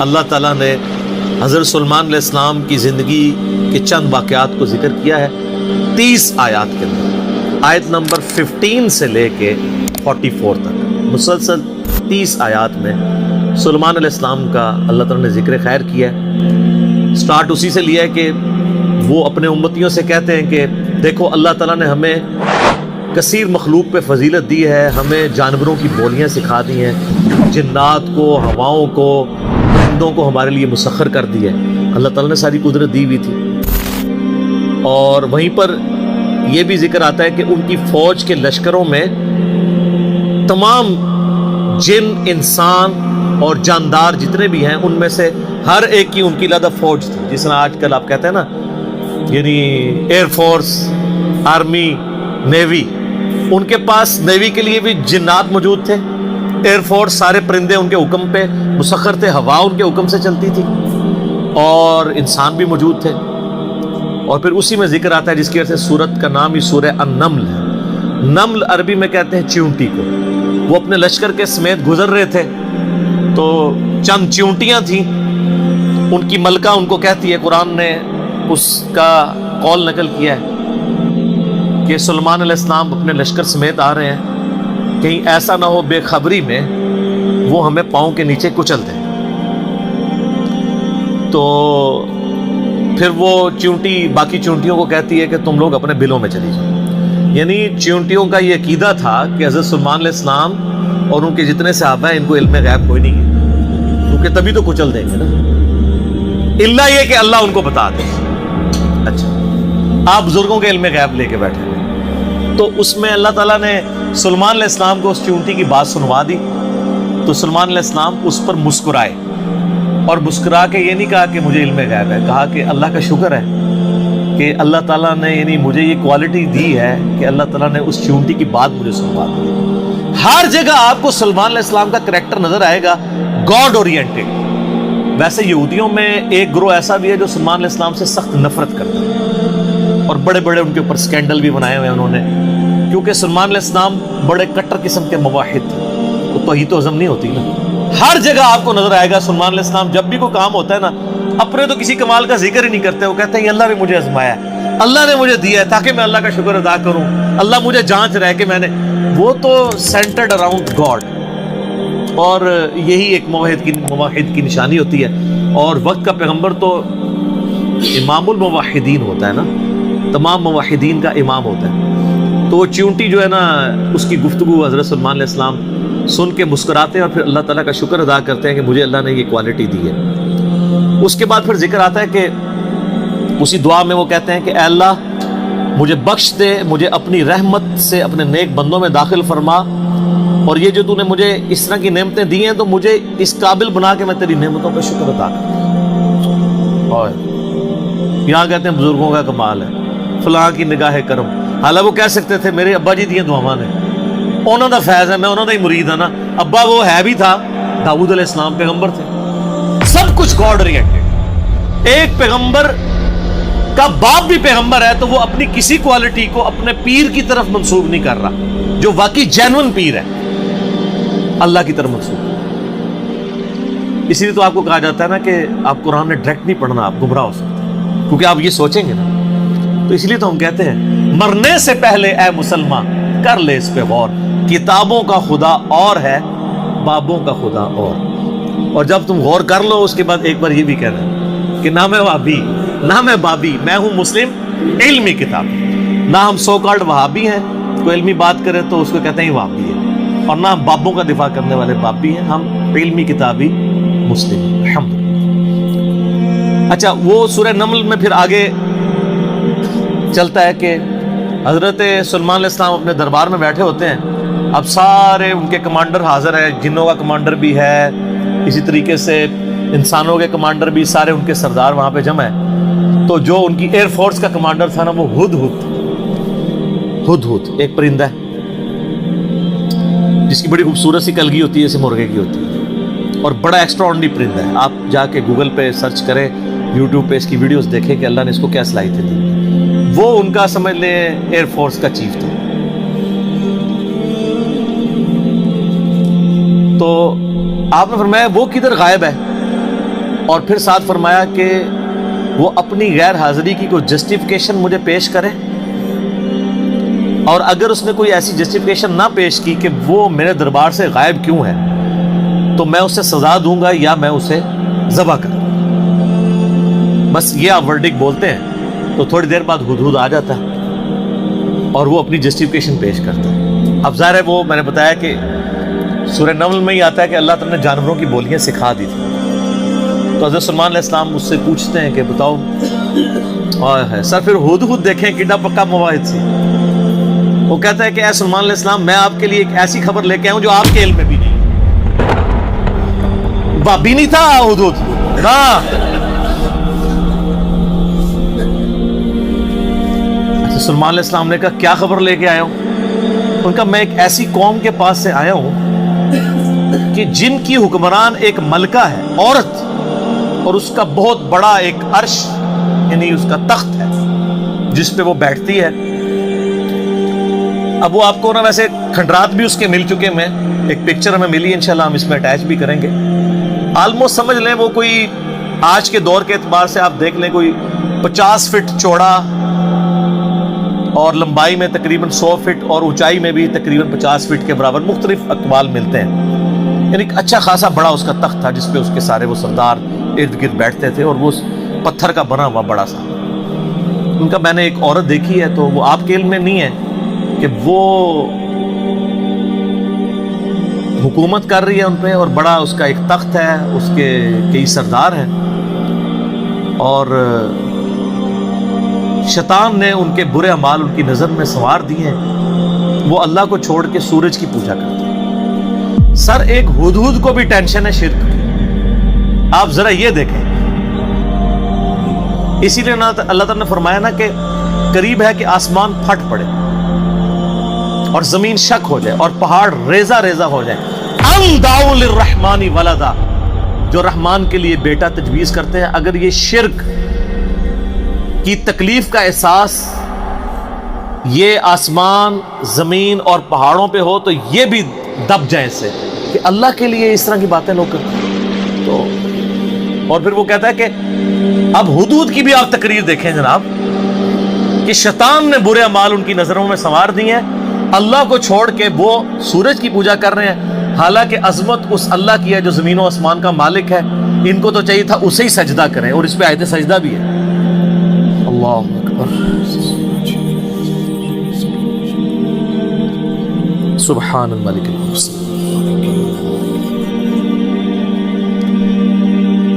اللہ تعالیٰ نے حضرت سلیمان علیہ السلام کی زندگی کے چند واقعات کو ذکر کیا ہے 30 آیات کے اندر، آیت نمبر 15 سے لے کے 44 تک مسلسل 30 آیات میں سلیمان علیہ السلام کا اللہ تعالیٰ نے ذکر خیر کیا ہے۔ سٹارٹ اسی سے لیا ہے کہ وہ اپنے امتیوں سے کہتے ہیں کہ دیکھو اللہ تعالیٰ نے ہمیں کثیر مخلوق پہ فضیلت دی ہے، ہمیں جانوروں کی بولیاں سکھا دی ہیں، جنات کو، ہواؤں کو، پرندوں کو ہمارے لیے مسخر کر دی ہے۔ اللہ تعالیٰ نے ساری قدرت دی ہوئی تھی۔ اور وہیں پر یہ بھی ذکر آتا ہے کہ ان کی فوج کے لشکروں میں تمام جن، انسان اور جاندار جتنے بھی ہیں ان میں سے ہر ایک کی ان کی علیحدہ فوج تھی، جس طرح آج کل آپ کہتے ہیں نا یعنی ایئر فورس، آرمی، نیوی، ان کے پاس نیوی کے لیے بھی جنات موجود تھے، ایئر فورس سارے پرندے ان کے حکم پہ مسخر تھے، ہوا ان کے حکم سے چلتی تھی، اور انسان بھی موجود تھے۔ اور پھر اسی میں ذکر آتا ہے جس کی وجہ سے سورت کا نام ہی سورہ النمل ہے۔ نمل عربی میں کہتے ہیں چیونٹی کو۔ وہ اپنے لشکر کے سمیت گزر رہے تھے تو چند چیونٹیاں تھیں، ان کی ملکہ ان کو کہتی ہے، قرآن نے اس کا قول نقل کیا ہے کہ سلیمان علیہ السلام اپنے لشکر سمیت آ رہے ہیں، کہیں ایسا نہ ہو بے خبری میں وہ ہمیں پاؤں کے نیچے کچل دیں۔ تو پھر وہ چیونٹی باقی چیونٹیوں کو کہتی ہے کہ تم لوگ اپنے بلوں میں چلی جاؤ۔ یعنی چیونٹیوں کا یہ عقیدہ تھا کہ حضرت سلیمان علیہ السلام اور ان کے جتنے صحابہ ہیں ان کو علم غیب کوئی نہیں ہے، کیونکہ تبھی تو کچل دیں گے نا، الا یہ کہ اللہ ان کو بتا دے۔ اچھا، آپ بزرگوں کے علم غیب لے کے بیٹھے ہیں، تو اس میں اللہ تعالیٰ نے سلیمان علیہ السلام کو اس چیونٹی کی بات سنوا دی، تو سلیمان علیہ السلام اس پر مسکرائے، اور مسکرا کے یہ نہیں کہا کہ مجھے علم غیب ہے، کہا کہ اللہ کا شکر ہے کہ اللہ تعالیٰ نے یعنی مجھے یہ کوالٹی دی ہے کہ اللہ تعالیٰ نے اس چیونٹی کی بات مجھے سنوا دی۔ ہر جگہ آپ کو سلیمان علیہ السلام کا کریکٹر نظر آئے گا گاڈ اورینٹڈ۔ ویسے یہودیوں میں ایک گروہ ایسا بھی ہے جو سلیمان علیہ السلام سے سخت نفرت کرتا ہے، اور بڑے بڑے ان کے اوپر سکینڈل بھی بنائے ہوئے انہوں نے، کیونکہ سلیمان علیہ السلام بڑے کٹر قسم کے موحد تھے، وہ توحید و عزم نہیں ہوتی نا۔ ہر جگہ آپ کو نظر آئے گا سلیمان علیہ السلام جب بھی کوئی کام ہوتا ہے نا، اپنے تو کسی کمال کا ذکر ہی نہیں کرتے، وہ کہتے ہیں اللہ نے مجھے آزمایا ہے، اللہ نے مجھے دیا ہے تاکہ میں اللہ کا شکر ادا کروں، اللہ مجھے جانچ رہا ہے کہ میں نے، وہ تو سینٹرڈ اراؤنڈ گاڈ۔ اور یہی ایک موحد کی نشانی ہوتی ہے، اور وقت کا پیغمبر تو امام الموحدین ہوتا ہے نا، تمام موحدین کا امام ہوتا ہے۔ تو وہ چیونٹی جو ہے نا، اس کی گفتگو حضرت سلیمان علیہ السلام سن کے مسکراتے ہیں، اور پھر اللہ تعالیٰ کا شکر ادا کرتے ہیں کہ مجھے اللہ نے یہ کوالٹی دی ہے۔ اس کے بعد پھر ذکر آتا ہے کہ اسی دعا میں وہ کہتے ہیں کہ اے اللہ مجھے بخش دے، مجھے اپنی رحمت سے اپنے نیک بندوں میں داخل فرما، اور یہ جو تو نے مجھے اس طرح کی نعمتیں دی ہیں تو مجھے اس قابل بنا کے میں تیری نعمتوں کا شکر ادا کروں۔ اور یہاں کہتے ہیں بزرگوں کا کمال ہے، فلاں کی نگاہ کرم، حالانکہ وہ کہہ سکتے تھے میرے ابا جی دیاں دعاواں نے، انہوں دا فیض ہے، میں انہوں دا ہی مرید ہوں نا۔ ابا وہ ہے بھی تھا، داؤد علیہ السلام پیغمبر تھے، سب کچھ گاڈ اورینٹڈ۔ ایک پیغمبر کا باپ بھی پیغمبر ہے تو وہ اپنی کسی کوالٹی کو اپنے پیر کی طرف منسوب نہیں کر رہا، جو واقعی جینون پیر ہے اللہ کی طرف منسوب۔ اسی لیے تو آپ کو کہا جاتا ہے نا کہ آپ قرآن میں ڈائریکٹ نہیں پڑھنا، آپ گمراہ ہو سکتے ہیں، کیونکہ آپ یہ سوچیں گے نا۔ تو اس لیے تو ہم کہتے ہیں مرنے سے پہلے اے مسلمان کر لے اس پہ غور، کتابوں کا خدا اور ہے، بابوں کا خدا اور جب تم غور کر لو اس کے بعد ایک بار یہ بھی کہنا کہ نہ میں وہابی نہ میں بابی، میں ہوں مسلم علمی کتاب۔ نہ ہم سو کالڈ وہابی ہیں، کوئی علمی بات کرے تو اس کو کہتے ہیں وہابی ہے، اور نہ ہم بابوں کا دفاع کرنے والے بابی ہیں، ہم علمی کتابی مسلم ہیں، الحمدللہ۔ اچھا، وہ سورہ نمل میں پھر آگے چلتا ہے کہ حضرت سلیمان علیہ السلام اپنے دربار میں بیٹھے ہوتے ہیں، اب سارے ان کے کمانڈر حاضر ہیں، جنوں کا کمانڈر بھی ہے، اسی طریقے سے انسانوں کے کمانڈر بھی، سارے ان کے سردار وہاں پہ جمع ہیں۔ تو جو ان کی ایئر فورس کا کمانڈر تھا نا، وہ ہدہد ایک پرندہ ہے جس کی بڑی خوبصورت سی کلگی ہوتی ہے، جیسے مرغے کی ہوتی ہے، اور بڑا ایکسٹرا آرڈنری پرندہ ہے۔ آپ جا کے گوگل پہ سرچ کریں، یوٹیوب پہ اس کی ویڈیوز دیکھیں کہ اللہ نے اس کو کیا صلاحیتیں دی۔ وہ ان کا سمجھ لیں ایئر فورس کا چیف تھا۔ تو آپ نے فرمایا وہ کدھر غائب ہے؟ اور پھر ساتھ فرمایا کہ وہ اپنی غیر حاضری کی کوئی جسٹیفیکیشن مجھے پیش کرے، اور اگر اس نے کوئی ایسی جسٹیفیکیشن نہ پیش کی کہ وہ میرے دربار سے غائب کیوں ہے، تو میں اسے سزا دوں گا یا میں اسے ذبح کروں۔ بس یہ آپ ورڈک بولتے ہیں تو تھوڑی دیر بعد ہدہد آ جاتا ہے اور وہ اپنی جسٹیفیکیشن پیش کرتا ہے۔ اب ظاہر ہے وہ میں نے بتایا کہ سورہ نمل میں ہی آتا ہے کہ اللہ تعالیٰ نے جانوروں کی بولیاں سکھا دی تھی۔ تو حضرت سلیمان علیہ السلام اس سے پوچھتے ہیں کہ بتاؤ سر پھر ہدہد دیکھیں کڈا پکا مواحد سی۔ وہ کہتا ہے کہ اے سلیمان علیہ السلام میں آپ کے لیے ایک ایسی خبر لے کے آؤں جو آپ کے علم میں بھی نہیں، بابی نہیں تھا ہدہد ہاں۔ سلیمان علیہ السلام نے کہا کیا خبر لے کے آیا ہوں؟ ان کا میں ایک ایسی قوم کے پاس سے آیا ہوں کہ جن کی حکمران ایک ملکہ ہے، عورت، اور اس کا بہت بڑا ایک عرش یعنی اس کا تخت ہے جس پہ وہ بیٹھتی ہے۔ اب وہ آپ کو نا ویسے کھنڈرات بھی اس کے مل چکے، میں ایک پکچر ہمیں ملی، انشاءاللہ ہم اس میں اٹیچ بھی کریں گے۔ آلموسٹ سمجھ لیں وہ کوئی آج کے دور کے اعتبار سے آپ دیکھ لیں کوئی 50 فٹ چوڑا اور لمبائی میں تقریباً 100 فٹ اور اونچائی میں بھی تقریباً 50 فٹ کے برابر، مختلف اقوال ملتے ہیں۔ یعنی ایک اچھا خاصا بڑا اس کا تخت تھا جس پہ اس کے سارے وہ سردار ارد گرد بیٹھتے تھے، اور وہ پتھر کا بنا ہوا بڑا سا۔ ان کا میں نے ایک عورت دیکھی ہے، تو وہ آپ کے علم میں نہیں ہے کہ وہ حکومت کر رہی ہے ان پہ، اور بڑا اس کا ایک تخت ہے، اس کے کئی سردار ہیں، اور شیطان نے ان کے برے اعمال ان کی نظر میں سنوار دیے ہیں۔ وہ اللہ کو چھوڑ کے سورج کی پوجا کرتے ہیں۔ سر ایک ہدہد کو بھی ٹینشن ہے شرک کی، آپ ذرا یہ دیکھیں۔ اسی لیے اللہ تعالیٰ نے فرمایا نا کہ قریب ہے کہ آسمان پھٹ پڑے اور زمین شک ہو جائے اور پہاڑ ریزہ ریزہ ہو جائے۔ ان دعوا للرحمن ولدا، جو رحمان کے لیے بیٹا تجویز کرتے ہیں، اگر یہ شرک کی تکلیف کا احساس یہ آسمان، زمین اور پہاڑوں پہ ہو تو یہ بھی دب جائیں سے کہ اللہ کے لیے اس طرح کی باتیں لوگ کرتے ہیں۔ تو اور پھر وہ کہتا ہے کہ اب ہدہد کی بھی آپ تقریر دیکھیں جناب، کہ شیطان نے برے اعمال ان کی نظروں میں سنوار دی ہیں، اللہ کو چھوڑ کے وہ سورج کی پوجا کر رہے ہیں، حالانکہ عظمت اس اللہ کی ہے جو زمین و آسمان کا مالک ہے۔ ان کو تو چاہیے تھا اسے ہی سجدہ کریں، اور اس پہ آیت سجدہ بھی ہے۔ اللہ اکبر، سبحان الملک المقتدر۔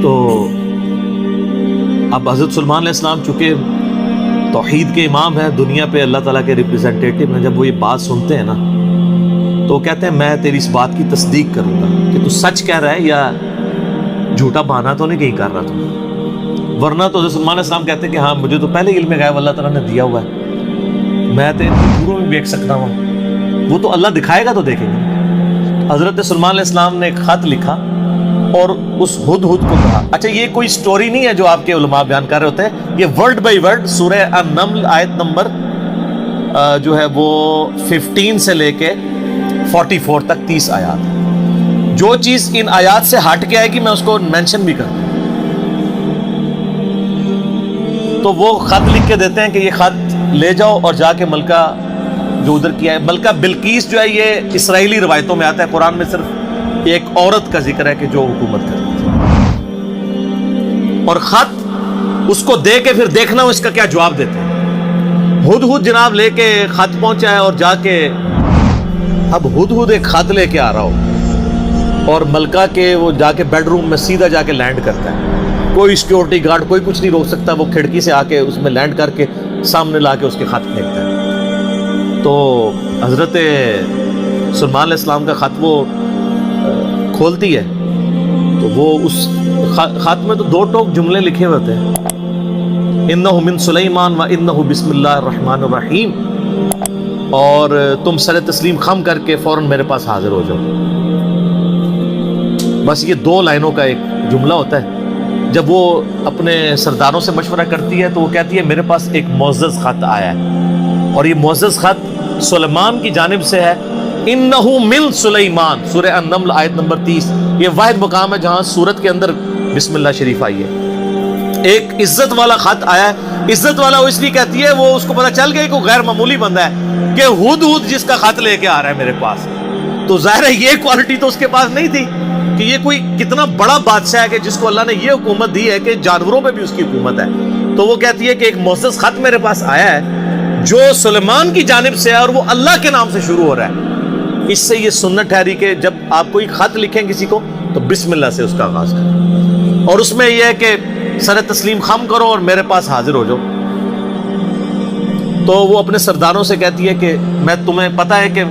تو اب حضرت سلیمان علیہ السلام چونکہ توحید کے امام ہیں، دنیا پہ اللہ تعالیٰ کے ریپریزنٹیٹیو ہیں، جب وہ یہ بات سنتے ہیں نا تو وہ کہتے ہیں میں تیری اس بات کی تصدیق کروں گا کہ تو سچ کہہ رہا ہے یا جھوٹا بہانا تو نہیں کہیں کر رہا تو۔ ورنہ تو حضرت سلیمان علیہ السلام کہتے ہیں کہ ہاں مجھے تو پہلے علم غیب اللہ تعالیٰ نے دیا ہوا ہے، میں تو دوروں میں دیکھ سکتا ہوں، وہ تو اللہ دکھائے گا تو دیکھیں گے۔ حضرت سلیمان علیہ السلام نے ایک خط لکھا اور اس ہدہد کو کہا۔ اچھا یہ کوئی سٹوری نہیں ہے جو آپ کے علماء بیان کر رہے ہوتے ہیں، یہ ورڈ بائی ورڈ سورہ النمل آیت نمبر جو ہے وہ 15 سے لے کے 44 تک 30 آیات۔ جو چیز ان آیات سے ہٹ کے آئے گی میں اس کو مینشن بھی کروں۔ تو وہ خط لکھ کے دیتے ہیں کہ یہ خط لے جاؤ اور جا کے ملکہ جو ادھر کیا ہے، ملکہ بلقیس جو ہے یہ اسرائیلی روایتوں میں آتا ہے، قرآن میں صرف ایک عورت کا ذکر ہے کہ جو حکومت کرتی تھی، اور خط اس کو دے کے پھر دیکھنا اس کا کیا جواب دیتے ہیں۔ ہدہد جناب لے کے خط پہنچا ہے اور جا کے اب ہدہد ایک خط لے کے آ رہا ہو اور ملکہ کے وہ جا کے بیڈ روم میں سیدھا جا کے لینڈ کرتا ہے، کوئی سیکیورٹی گارڈ کوئی کچھ نہیں روک سکتا، وہ کھڑکی سے آ کے اس میں لینڈ کر کے سامنے لا کے اس کے خط پھینکتا ہے۔ تو حضرت سلیمان علیہ السلام کا خط وہ کھولتی ہے تو وہ اس خط میں تو 2 ٹوک جملے لکھے ہوتے ہیں، انہ من سلیمان و انہ بسم اللہ الرحمن الرحیم، اور تم سر تسلیم خم کر کے فوراً میرے پاس حاضر ہو جاؤ۔ بس یہ 2 لائنوں کا ایک جملہ ہوتا ہے۔ جب وہ اپنے سرداروں سے مشورہ کرتی ہے تو وہ کہتی ہے میرے پاس ایک معزز خط آیا ہے، اور یہ معزز خط سلیمان کی جانب سے ہے۔ انہو من سلیمان، سورہ النمل آیت نمبر 30، یہ واحد مقام ہے جہاں سورت کے اندر بسم اللہ شریف آئی ہے. ایک عزت والا خط آیا ہے. عزت والا وہ اس لیے کہتی ہے, وہ اس کو پتا چل گیا کہ غیر معمولی بندہ ہے, کہ ہود جس کا خط لے کے آ رہا ہے میرے پاس. تو ظاہر ہے یہ کوالٹی تو اس کے پاس نہیں تھی کہ یہ کوئی کتنا بڑا بادشاہ ہے کہ جس کو اللہ نے یہ حکومت دی ہے کہ جانوروں پہ بھی اس کی حکومت ہے. تو وہ کہتی ہے کہ ایک معزز خط میرے پاس آیا ہے جو سلیمان کی جانب سے ہے اور وہ اللہ کے نام سے شروع ہو رہا ہے. اس سے یہ سنت ٹھہری کہ جب آپ کوئی خط لکھیں کسی کو تو بسم اللہ سے اس کا آغاز کریں, اور اس میں یہ ہے کہ سر تسلیم خم کرو اور میرے پاس حاضر ہو جاؤ. تو وہ اپنے سرداروں سے کہتی ہے کہ میں تمہیں پتہ ہے کہ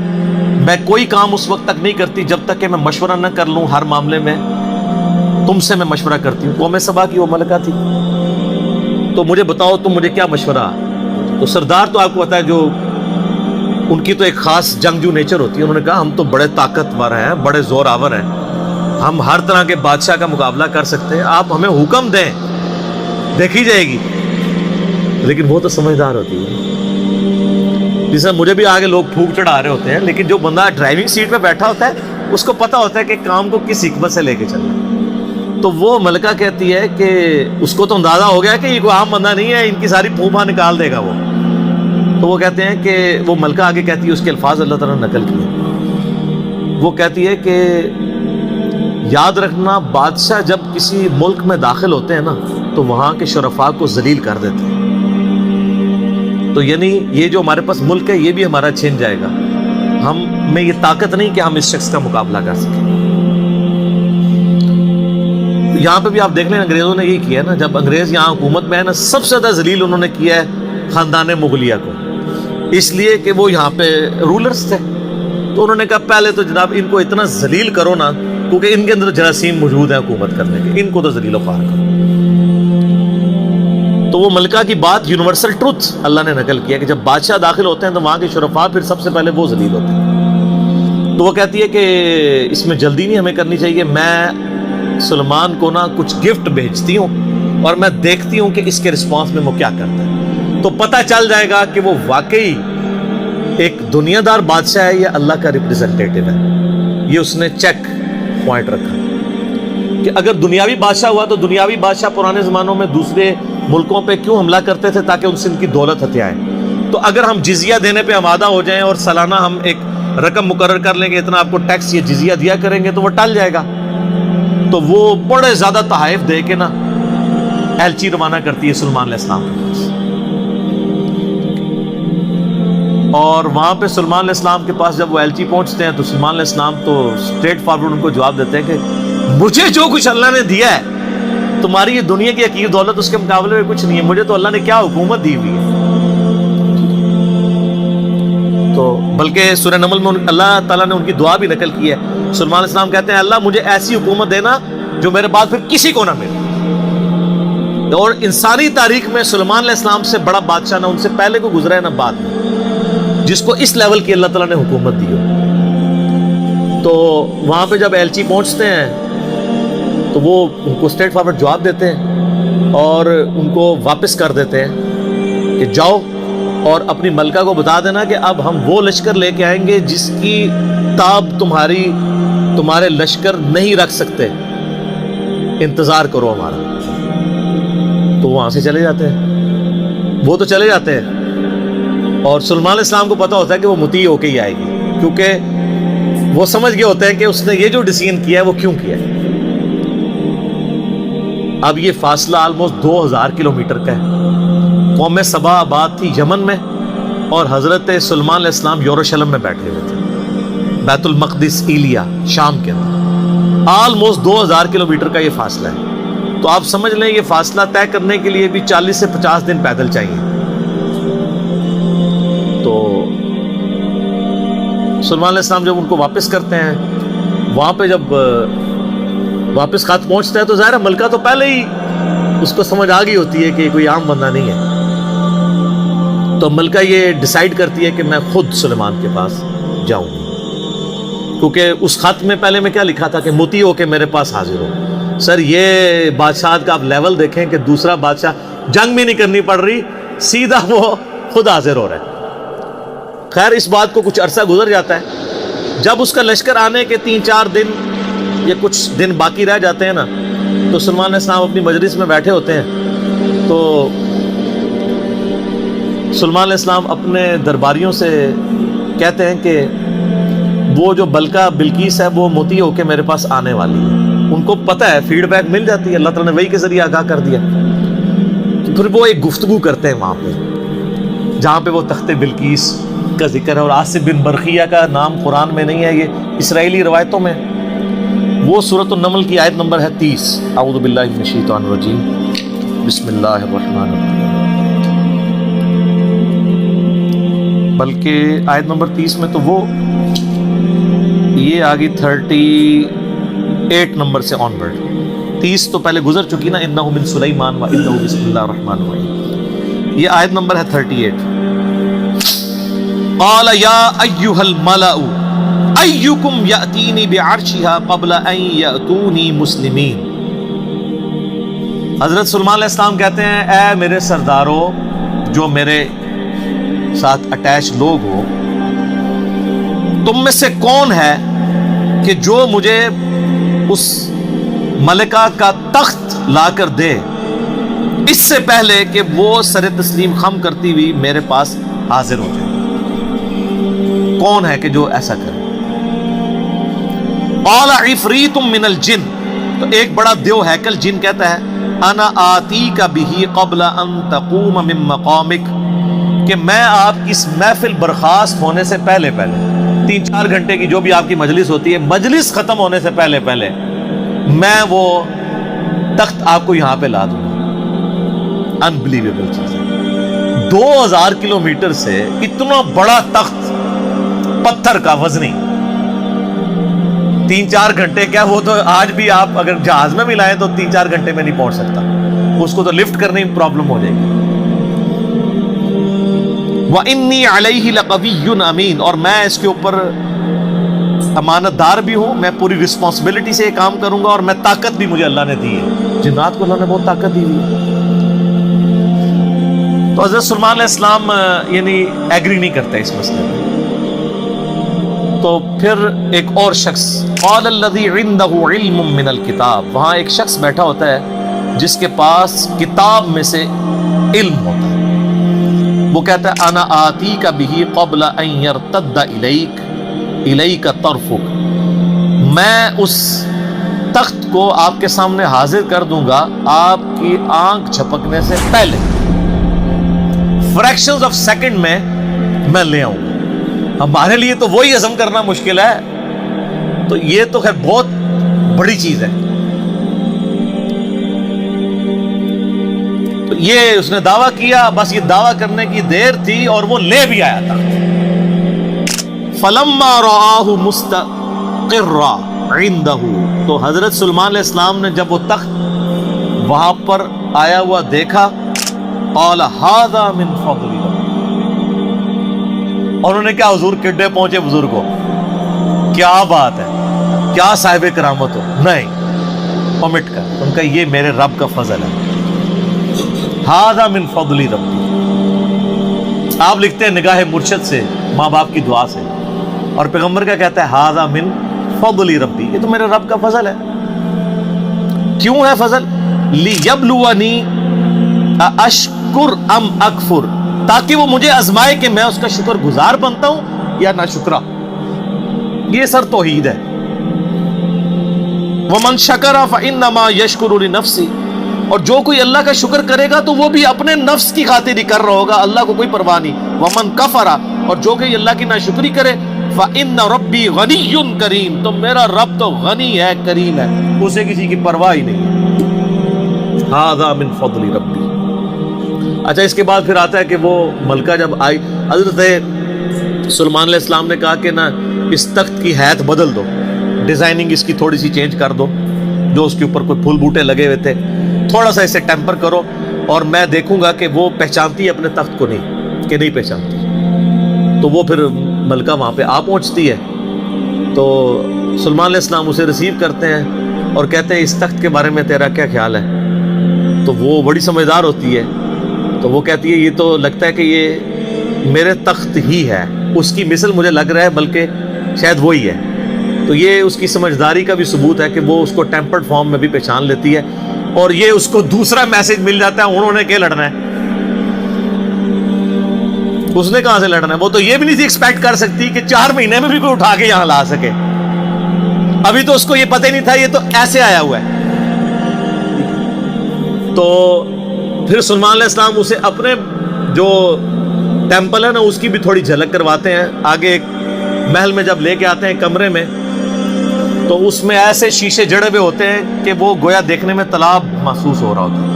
میں کوئی کام اس وقت تک نہیں کرتی جب تک کہ میں مشورہ نہ کر لوں. ہر معاملے میں تم سے میں مشورہ کرتی ہوں. قوم سبا کی وہ ملکہ تھی, تو مجھے بتاؤ تم مجھے کیا مشورہ. تو سردار تو آپ کو پتہ ہے جو ان کی تو ایک خاص جنگجو نیچر ہوتی ہے. انہوں نے کہا ہم تو بڑے طاقتور ہیں, بڑے زور آور ہیں, ہم ہر طرح کے بادشاہ کا مقابلہ کر سکتے ہیں, آپ ہمیں حکم دیں دیکھی جائے گی. لیکن وہ تو سمجھدار ہوتی ہے. جیسے مجھے بھی آگے لوگ پھونک چڑھا رہے ہوتے ہیں, لیکن جو بندہ ڈرائیونگ سیٹ پہ بیٹھا ہوتا ہے اس کو پتا ہوتا ہے کہ کام کو کس حکمت سے لے کے چلنا ہے. تو وہ ملکہ کہتی ہے کہ اس کو تو اندازہ ہو گیا کہ یہ کوئی عام بندہ نہیں ہے, ان کی ساری پھوپھا نکال دے گا وہ. تو وہ کہتے ہیں کہ وہ ملکہ آگے کہتی ہے, اس کے الفاظ اللہ تعالیٰ نے نقل کیے. وہ کہتی ہے کہ یاد رکھنا بادشاہ جب کسی ملک میں داخل ہوتے ہیں نا تو وہاں کے شرفاء کو ذلیل کر دیتے ہیں. تو یعنی یہ جو ہمارے پاس ملک ہے یہ بھی ہمارا چھن جائے گا. ہم میں یہ طاقت نہیں کہ ہم اس شخص کا مقابلہ کر سکیں. یہاں پہ بھی آپ دیکھ لیں انگریزوں نے یہی کیا ہے نا. جب انگریز یہاں حکومت میں ہے نا, سب سے زیادہ ذلیل انہوں نے کیا ہے خاندان مغلیہ کو, اس لیے کہ وہ یہاں پہ رولرز تھے. تو انہوں نے کہا پہلے تو جناب ان کو اتنا ذلیل کرو نا, کیونکہ ان کے اندر جراثیم موجود ہیں حکومت کرنے کے, ان کو تو ذلیل و خوار کرو. تو وہ ملکہ کی بات یونیورسل ٹروتھ اللہ نے نقل کیا کہ جب بادشاہ داخل ہوتے ہیں تو وہاں کے شرفاء پھر سب سے پہلے وہ ذلیل ہوتے ہیں. تو وہ کہتی ہے کہ اس میں جلدی نہیں ہمیں کرنی چاہیے, میں سلمان کو نا کچھ گفٹ بھیجتی ہوں اور میں دیکھتی ہوں کہ اس کے رسپانس میں وہ کیا کرتا ہے, تو پتہ چل جائے گا کہ وہ واقعی ایک دنیا دار بادشاہ ہے یا اللہ کا ریپریزنٹیٹو ہے. یہ اس نے چیک پوائنٹ رکھا کہ اگر دنیاوی بادشاہ ہوا تو دنیاوی بادشاہ پرانے زمانوں میں دوسرے ملکوں پہ کیوں حملہ کرتے تھے, تاکہ ان سے ان کی دولت ہتھیائیں. تو اگر ہم جزیہ دینے پہ آمادہ ہو جائیں اور سالانہ ہم ایک رقم مقرر کر لیں گے اتنا آپ کو ٹیکس یا جزیہ دیا کریں گے, تو وہ ٹل جائے گا. تو وہ بڑے زیادہ تحائف دے کے نا ایلچی روانہ کرتی ہے سلمان علیہ السلام کے پاس. اور وہاں پہ سلمان علیہ السلام کے پاس جب وہ ایلچی پہنچتے ہیں تو سلمان علیہ السلام تو اسٹریٹ فارورڈ ان کو جواب دیتے ہیں کہ مجھے جو کچھ اللہ نے دیا ہے تمہاری یہ دنیا کی حقیر دولت اس کے مقابلے میں کچھ نہیں ہے, مجھے تو اللہ نے کیا حکومت دی ہوئی ہے. تو بلکہ سورہ نمل میں اللہ تعالیٰ نے ان کی دعا بھی نقل کی ہے. سلمان علیہ السلام کہتے ہیں اللہ مجھے ایسی حکومت دینا جو میرے بعد پھر کسی کو نہ ملے. اور انسانی تاریخ میں سلمان علیہ السلام سے بڑا بادشاہ نہ ان سے پہلے کو گزرا ہے نہ بعد میں جس کو اس لیول کی اللہ تعالیٰ نے حکومت دی ہو. تو وہاں پہ جب ایلچی پہنچتے ہیں تو وہ ان کو اسٹریٹ فارورڈ جواب دیتے ہیں اور ان کو واپس کر دیتے ہیں کہ جاؤ اور اپنی ملکہ کو بتا دینا کہ اب ہم وہ لشکر لے کے آئیں گے جس کی تاب تمہارے لشکر نہیں رکھ سکتے, انتظار کرو ہمارا. تو وہاں سے چلے جاتے ہیں, وہ تو چلے جاتے ہیں اور سلمان علیہ السلام کو پتا ہوتا ہے کہ وہ مطیع ہو کے ہی آئے گی, کیونکہ وہ سمجھ گئے ہوتے ہیں کہ اس نے یہ جو ڈیسیژن کیا ہے وہ کیوں کیا ہے. اب یہ فاصلہ آلموسٹ 2000 کلومیٹر کا ہے. قوم سبا آباد تھی یمن میں اور حضرت سلمان علیہ السلام یروشلم میں بیٹھے ہوئے تھے, بیت المقدس ایلیا شام کے اندر. آلموسٹ 2000 کلومیٹر کا یہ فاصلہ ہے. تو آپ سمجھ لیں یہ فاصلہ طے کرنے کے لیے بھی 40 سے 50 دن پیدل چاہیے. تو سلمان علیہ السلام جب ان کو واپس کرتے ہیں, وہاں پہ جب واپس خط پہنچتا ہے تو ظاہر ملکہ تو پہلے ہی اس کو سمجھ آ گئی ہوتی ہے کہ کوئی عام بندہ نہیں ہے. تو ملکہ یہ ڈیسائیڈ کرتی ہے کہ میں خود سلیمان کے پاس جاؤں گی, کیونکہ اس خط میں پہلے میں کیا لکھا تھا کہ مطیع ہو کے میرے پاس حاضر ہو. سر یہ بادشاہت کا آپ لیول دیکھیں کہ دوسرا بادشاہ جنگ بھی نہیں کرنی پڑ رہی, سیدھا وہ خود حاضر ہو رہا ہے. خیر اس بات کو کچھ عرصہ گزر جاتا ہے. جب اس کا لشکر آنے کے 3-4 دن یا کچھ دن باقی رہ جاتے ہیں نا, تو سلمان علیہ السلام اپنی مجلس میں بیٹھے ہوتے ہیں، تو سلمان علیہ السلام اپنے درباریوں سے کہتے ہیں کہ وہ جو بلقیس ہے وہ مطیع ہو کے میرے پاس آنے والی ہے. ان کو پتہ ہے، فیڈ بیک مل جاتی ہے، اللہ تعالیٰ نے وحی کے ذریعے آگاہ کر دیا. تو پھر وہ ایک گفتگو کرتے ہیں وہاں پہ، جہاں پہ وہ تخت بلقیس کا ذکر ہے. اور عاصم بن برقیہ کا نام قرآن میں نہیں ہے، یہ اسرائیلی روایتوں میں. وہ سورۃ النمل کی آیت نمبر ہے 30. اعوذ باللہ من الشیطان الرجیم، بسم اللہ الرحمن الرحیم. بلکہ آیت نمبر 30 میں تو وہ یہ آگی 38 نمبر سے آن ورڈ. 30 تو پہلے گزر چکی نا، انہ من سلیمان و انہ بسم اللہ الرحمن الرحیم. یہ آیت نمبر ہے 38. قال یا ایھا الملأ ایکم یأتینی بعرشها قبل ان یأتونی مسلمین. حضرت سلمان علیہ السلام کہتے ہیں، اے میرے سرداروں، جو میرے ساتھ اٹیچ لوگ ہو، تم میں سے کون ہے کہ جو مجھے اس ملکہ کا تخت لا کر دے اس سے پہلے کہ وہ سر تسلیم خم کرتی ہوئی میرے پاس حاضر ہو جائے؟ کون ہے کہ جو ایسا کرے؟ قال عفریت من الجن. تو ایک بڑا دیو ہیکل جن کہتا ہے، انا آتیک بہ قبل ان تقوم من مقامک، کہ میں آپ کی اس محفل برخاست ہونے سے پہلے 3-4 گھنٹے کی جو بھی آپ کی مجلس ہوتی ہے، مجلس ختم ہونے سے پہلے میں وہ تخت آپ کو یہاں پہ لا دوں گا. انبلیویبل چیز ہے. 2000 کلومیٹر سے اتنا بڑا تخت، پتھر کا، وزنی، 3-4 گھنٹے کیا، وہ تو آج بھی آپ اگر جہاز میں بھی لائیں تو 3-4 گھنٹے میں نہیں پہنچ سکتا. اس کو تو لفٹ کرنے میں پرابلم ہو جائے گی. وَإِنِّي عَلَيْهِ لَقَوِيٌّ أَمِينٌ، اور میں اس کے اوپر امانت دار بھی ہوں، میں پوری رسپانسبلٹی سے یہ کام کروں گا، اور میں طاقت بھی مجھے اللہ نے دی ہے. جنات کو اللہ نے بہت طاقت دی ہوئی ہے. تو حضرت سلمان علیہ السلام یعنی ایگری نہیں کرتے اس مسئلے میں. تو پھر ایک اور شخص، قال الذی عنده علم من الکتاب، وہاں ایک شخص بیٹھا ہوتا ہے جس کے پاس کتاب میں سے علم ہوتا ہے. وہ کہتا ہے، انا آتیک بہ قبل ان یرتد الیک طرفک، میں اس تخت کو آپ کے سامنے حاضر کر دوں گا آپ کی آنکھ جھپکنے سے پہلے. فریکشنز آف سیکنڈ میں لے آؤں گا. ہمارے لیے تو وہی ہضم کرنا مشکل ہے، تو یہ تو خیر بہت بڑی چیز ہے. تو یہ اس نے دعویٰ کیا، بس یہ دعویٰ کرنے کی دیر تھی اور وہ لے بھی آیا تھا. فَلَمَّا رَآهُ مُسْتَقِرًّا عِندَهُ، تو حضرت سلمان علیہ السلام نے جب وہ تخت وہاں پر آیا ہوا دیکھا، قَالَ هَذَا مِن فَضْلِ رَبِّ، اور انہوں نے کیا، حضور کڈے پہنچے بزرگوں، کیا بات ہے، کیا صاحب کرامت ہو. نہیں، اومٹ کر، ان کا یہ میرے رب کا فضل ہے. هَذَا مِن فَضْلِ رَبِّ. آپ لکھتے ہیں نگاہ مرشد سے، ماں باپ کی دعا سے، اور پیغمبر کا کہتا ہے هَذَا مِن فَضْلِ رَبِّ، یہ تو میرے رب کا فضل ہے. کیوں ہے فضل؟ لِيَبْلُوَنِي أَأَشْكُرْ أَمْ أَكْفُرْ، تاکہ وہ مجھے آزمائے کہ میں اس کا شکر گزار بنتا ہوں یا ناشکرا. یہ سر توحید ہے. وَمَنْ شَكَرَ فَإِنَّمَا يَشْكُرُ لِنَفْسِهِ، اور جو کوئی اللہ کا شکر کرے گا تو وہ بھی اپنے نفس کی خاطر ہی کر رہا ہوگا، اللہ کو کوئی پرواہ نہیں. وَمَنْ كَفَرَ، اور جو کوئی اللہ کی ناشکری کرے، فَإِنَّ رَبِّي غَنِيٌّ كَرِيمٌ، تو میرا رب تو غنی ہے، کریم ہے، اسے کسی کی پرواہ ہی نہیں. هَذَا مِن فَضْلِ رَبِّي. اچھا، اس کے بعد پھر آتا ہے کہ وہ ملکہ جب آئی، حضرت سلمان علیہ السلام نے کہا کہ نا اس تخت کی حیت بدل دو، ڈیزائننگ اس کی تھوڑی سی چینج کر دو، جو اس کے اوپر کوئی پھول بوٹے لگے ہوئے تھے تھوڑا سا اسے ٹیمپر کرو، اور میں دیکھوں گا کہ وہ پہچانتی ہے اپنے تخت کو نہیں کہ نہیں پہچانتی. تو وہ پھر ملکہ وہاں پہ آ پہنچتی ہے. تو سلمان علیہ السلام اسے ریسیو کرتے ہیں اور کہتے ہیں اس تخت کے بارے میں تیرا کیا خیال ہے؟ تو وہ بڑی سمجھدار ہوتی ہے، تو وہ کہتی ہے یہ تو لگتا ہے کہ یہ میرے تخت ہی ہے، اس کی مثل مجھے لگ رہا ہے، بلکہ شاید وہی ہے. تو یہ اس کی سمجھداری کا بھی ثبوت ہے کہ وہ اس کو ٹیمپرڈ فارم میں بھی پہچان لیتی ہے، اور یہ اس کو دوسرا میسج مل جاتا ہے انہوں نے کیا لڑنا ہے، اس نے کہاں سے لڑنا ہے۔ وہ تو یہ بھی نہیں تھی ایکسپیکٹ کر سکتی کہ 4 مہینے میں بھی کوئی اٹھا کے یہاں لا سکے، ابھی تو اس کو یہ پتہ ہی نہیں تھا یہ تو ایسے آیا ہوا ہے۔ تو پھر سلیمان علیہ السلام اسے اپنے جو ٹیمپل ہے نا اس کی بھی تھوڑی جھلک کرواتے ہیں۔ آگے ایک محل میں جب لے کے آتے ہیں کمرے میں، تو اس میں ایسے شیشے جڑے ہوئے ہوتے ہیں کہ وہ گویا دیکھنے میں تالاب محسوس ہو رہا ہوتا ہے۔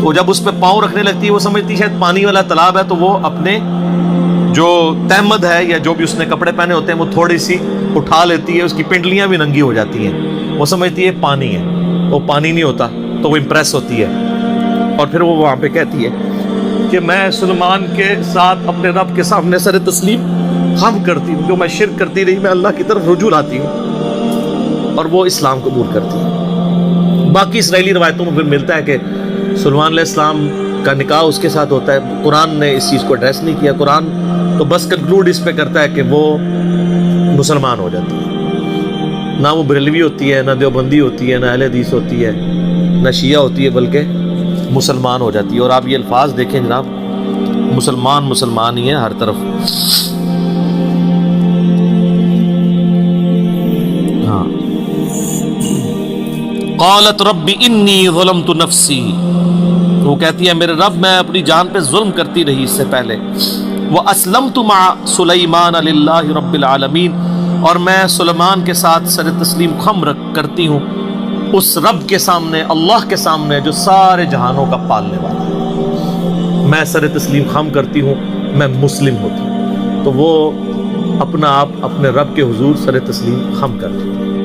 تو جب اس پہ پاؤں رکھنے لگتی ہے وہ سمجھتی ہے شاید پانی والا تالاب ہے، تو وہ اپنے جو تہمد ہے یا جو بھی اس نے کپڑے پہنے ہوتے ہیں وہ تھوڑی سی اٹھا لیتی ہے، اس کی پنڈلیاں بھی ننگی ہو جاتی ہیں، وہ سمجھتی ہے پانی ہے، وہ پانی نہیں ہوتا، تو وہ امپریس ہوتی ہے۔ اور پھر وہ وہاں پہ کہتی ہے کہ میں سلیمان کے ساتھ اپنے رب کے سامنے سر تسلیم خم کرتی ہوں، جو میں شرک کرتی رہی میں اللہ کی طرف رجوع لاتی ہوں، اور وہ اسلام قبول کرتی ہے۔ باقی اسرائیلی روایتوں میں پھر ملتا ہے کہ سلیمان علیہ السلام کا نکاح اس کے ساتھ ہوتا ہے۔ قرآن نے اس چیز کو ایڈریس نہیں کیا، قرآن تو بس کنکلوڈ اس پہ کرتا ہے کہ وہ مسلمان ہو جاتی ہے، نہ وہ بریلوی ہوتی ہے، نہ دیوبندی ہوتی ہے، نہ اہل حدیث ہوتی ہے، نہ شیعہ ہوتی ہے، بلکہ مسلمان ہو جاتی ہے۔ اور آپ یہ الفاظ دیکھیں جناب، مسلمان مسلمان ہی ہے ہر طرف۔ ہاں، قالت رب انی ظلمت نفسی، وہ کہتی ہے میرے رب میں اپنی جان پہ ظلم کرتی رہی اس سے پہلے، واسلمت مع سلیمان للہ رب العالمین، اور میں سلیمان کے ساتھ سر تسلیم خم کرتی ہوں اس رب کے سامنے، اللہ کے سامنے جو سارے جہانوں کا پالنے والا ہے، میں سر تسلیم خم کرتی ہوں، میں مسلم ہوتی ہوں۔ تو وہ اپنا آپ اپنے رب کے حضور سر تسلیم خم کر دیتی ہے۔